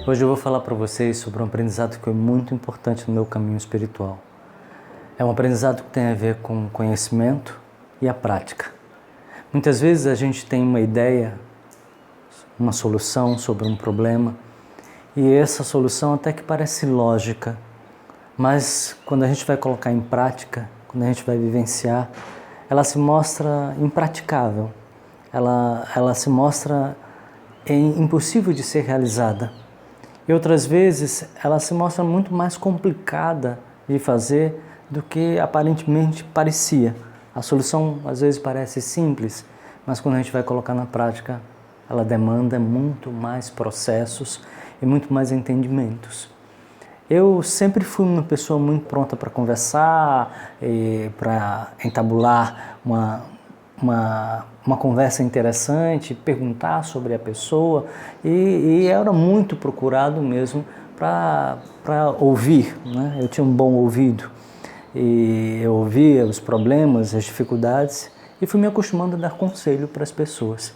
Hoje eu vou falar para vocês sobre um aprendizado que foi muito importante no meu caminho espiritual. É um aprendizado que tem a ver com o conhecimento e a prática. Muitas vezes a gente tem uma ideia, uma solução sobre um problema, e essa solução até que parece lógica, mas quando a gente vai colocar em prática, quando a gente vai vivenciar, ela se mostra impraticável, ela se mostra impossível de ser realizada. E outras vezes ela se mostra muito mais complicada de fazer do que aparentemente parecia. A solução às vezes parece simples, mas quando a gente vai colocar na prática, ela demanda muito mais processos e muito mais entendimentos. Eu sempre fui uma pessoa muito pronta para conversar, para entabular uma conversa interessante, perguntar sobre a pessoa, e era muito procurado mesmo para ouvir, né? Eu tinha um bom ouvido e eu ouvia os problemas, as dificuldades e fui me acostumando a dar conselho para as pessoas.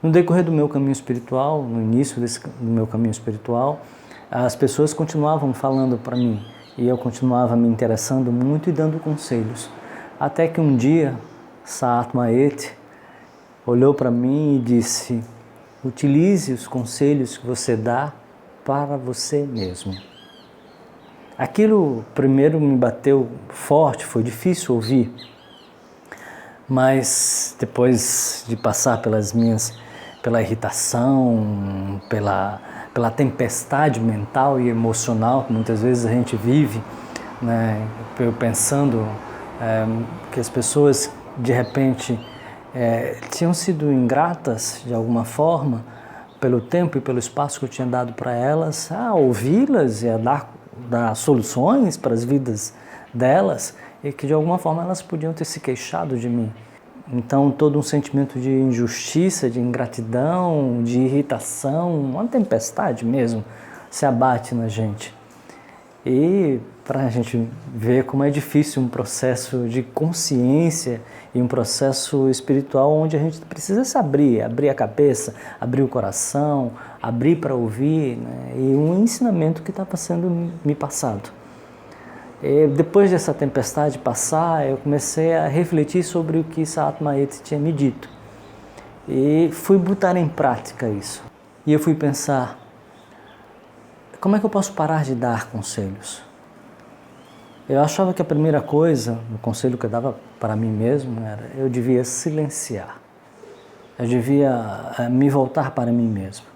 No decorrer do meu caminho espiritual, no início do meu caminho espiritual, as pessoas continuavam falando para mim e eu continuava me interessando muito e dando conselhos. Até que um dia, Saatma-Ete olhou para mim e disse: utilize os conselhos que você dá para você mesmo. Aquilo primeiro me bateu forte, foi difícil ouvir, mas depois de passar pela irritação, pela tempestade mental e emocional que muitas vezes a gente vive, né, eu pensando que as pessoas de repente tinham sido ingratas de alguma forma pelo tempo e pelo espaço que eu tinha dado para elas, a ouvi-las e a dar soluções para as vidas delas, e que de alguma forma elas podiam ter se queixado de mim. Então todo um sentimento de injustiça, de ingratidão, de irritação, uma tempestade mesmo se abate na gente. E para a gente ver como é difícil um processo de consciência e um processo espiritual onde a gente precisa se abrir a cabeça, abrir o coração, abrir para ouvir, né? E um ensinamento que estava sendo me passado. E depois dessa tempestade passar, eu comecei a refletir sobre o que Saatma-Ete tinha me dito. E fui botar em prática isso. E eu fui pensar: como é que eu posso parar de dar conselhos? Eu achava que a primeira coisa, o conselho que eu dava para mim mesmo, era: eu devia silenciar. Eu devia me voltar para mim mesmo.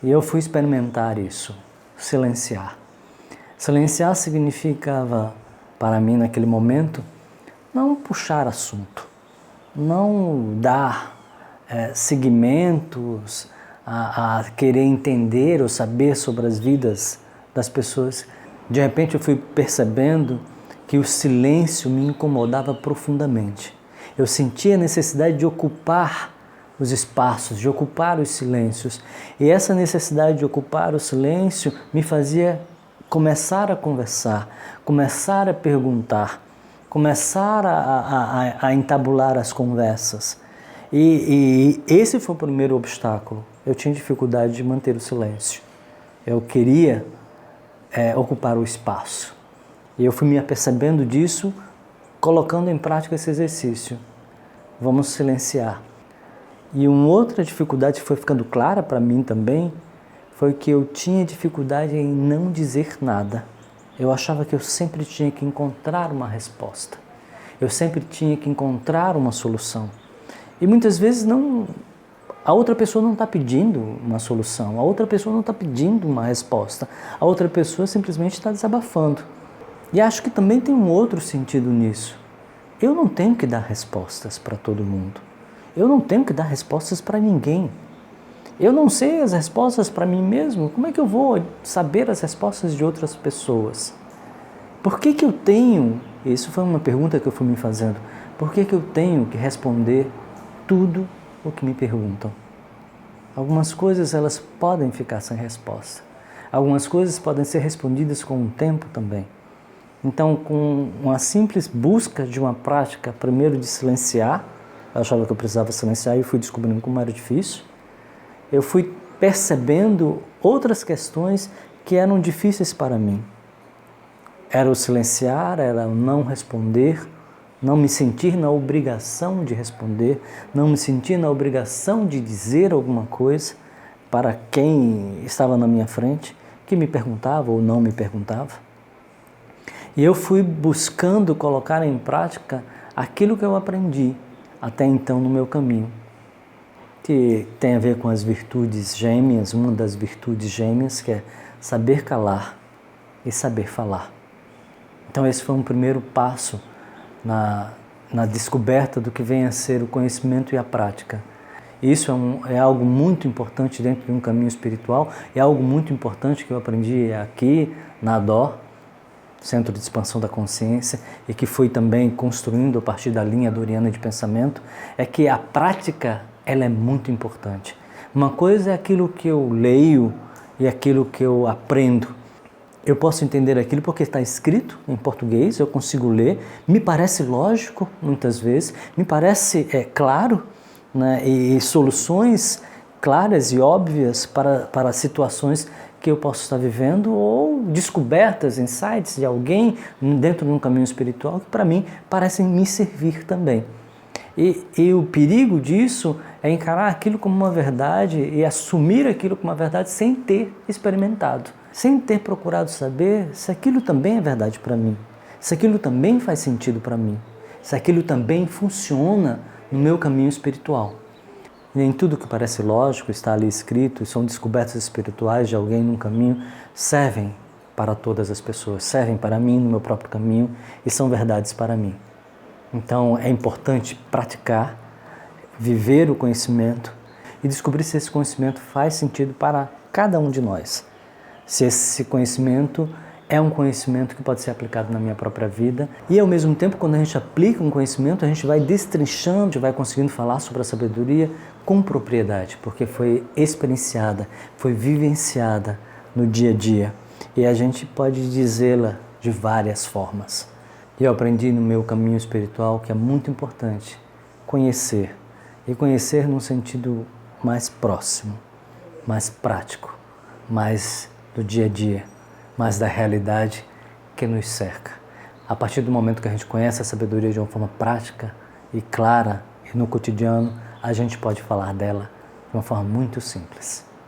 E eu fui experimentar isso, silenciar. Silenciar significava, para mim naquele momento, não puxar assunto, não dar seguimentos a querer entender ou saber sobre as vidas das pessoas. De repente eu fui percebendo que o silêncio me incomodava profundamente. Eu sentia a necessidade de ocupar os espaços, de ocupar os silêncios. E essa necessidade de ocupar o silêncio me fazia começar a conversar, começar a perguntar, começar a entabular as conversas. E esse foi o primeiro obstáculo. Eu tinha dificuldade de manter o silêncio. Eu queria ocupar o espaço. E eu fui me apercebendo disso, colocando em prática esse exercício. Vamos silenciar. E uma outra dificuldade que foi ficando clara para mim também, foi que eu tinha dificuldade em não dizer nada. Eu achava que eu sempre tinha que encontrar uma resposta. Eu sempre tinha que encontrar uma solução. E muitas vezes a outra pessoa não está pedindo uma solução, a outra pessoa não está pedindo uma resposta, a outra pessoa simplesmente está desabafando. E acho que também tem um outro sentido nisso. Eu não tenho que dar respostas para todo mundo. Eu não tenho que dar respostas para ninguém. Eu não sei as respostas para mim mesmo. Como é que eu vou saber as respostas de outras pessoas? Por que eu tenho, isso foi uma pergunta que eu fui me fazendo, por que eu tenho que responder tudo o que me perguntam? Algumas coisas elas podem ficar sem resposta. Algumas coisas podem ser respondidas com o tempo também. Então, com uma simples busca de uma prática, primeiro de silenciar, eu achava que eu precisava silenciar e fui descobrindo como era difícil. Eu fui percebendo outras questões que eram difíceis para mim. Era o silenciar, era o não responder, não me sentir na obrigação de responder, não me sentir na obrigação de dizer alguma coisa para quem estava na minha frente, que me perguntava ou não me perguntava. E eu fui buscando colocar em prática aquilo que eu aprendi até então no meu caminho, que tem a ver com as virtudes gêmeas, uma das virtudes gêmeas, que é saber calar e saber falar. Então esse foi um primeiro passo na descoberta do que vem a ser o conhecimento e a prática. Isso é algo muito importante dentro de um caminho espiritual, é algo muito importante que eu aprendi aqui na DO, Centro de Expansão da Consciência, e que fui também construindo a partir da linha doriana de pensamento, é que a prática ela é muito importante. Uma coisa é aquilo que eu leio e aquilo que eu aprendo. Eu posso entender aquilo porque está escrito em português, eu consigo ler, me parece lógico muitas vezes, me parece claro, né, e soluções claras e óbvias para situações que eu posso estar vivendo ou descobertas, insights de alguém dentro de um caminho espiritual que para mim parecem me servir também. E o perigo disso é encarar aquilo como uma verdade e assumir aquilo como uma verdade sem ter experimentado, sem ter procurado saber se aquilo também é verdade para mim, se aquilo também faz sentido para mim, se aquilo também funciona no meu caminho espiritual. E nem tudo que parece lógico está ali escrito e são descobertas espirituais de alguém num caminho, servem para todas as pessoas, servem para mim no meu próprio caminho e são verdades para mim. Então é importante praticar, viver o conhecimento e descobrir se esse conhecimento faz sentido para cada um de nós. Se esse conhecimento é um conhecimento que pode ser aplicado na minha própria vida e ao mesmo tempo quando a gente aplica um conhecimento a gente vai destrinchando, vai conseguindo falar sobre a sabedoria com propriedade, porque foi experienciada, foi vivenciada no dia a dia e a gente pode dizê-la de várias formas. E eu aprendi no meu caminho espiritual que é muito importante conhecer, e conhecer num sentido mais próximo, mais prático, mais do dia a dia, mais da realidade que nos cerca. A partir do momento que a gente conhece a sabedoria de uma forma prática e clara, e no cotidiano, a gente pode falar dela de uma forma muito simples.